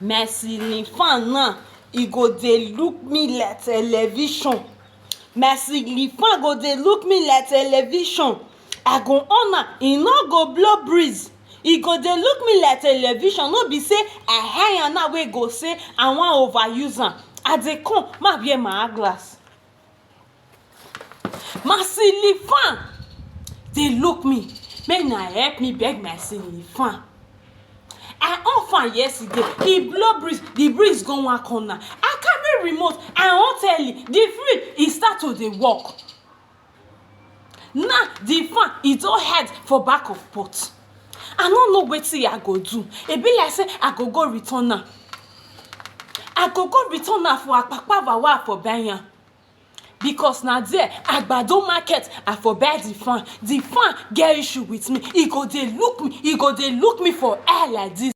Mercy Lifan now, e go dey look me like television. Mercy Lifan go dey look me like television. I go on am, e no go blow breeze. E go dey look me like television. No be say I hire now wey go say I wan overuse am. I dey come, ma wear my eyeglass. Mercy Lifan dey look me. Make una help me beg Mercy Lifan. I on fan yesterday, e blow breeze, the breeze go one corner. I carry remote, I on tell you, the fridge e start to dey work. Now the fan e don head for back of pot. I no know wetin I go do. E be like say I go go return am. I go go return am for Akpakpava wey I for buy am. Because na there Agbado market I for buy the fan. The fan get issue with me. E go dey look me for air like this.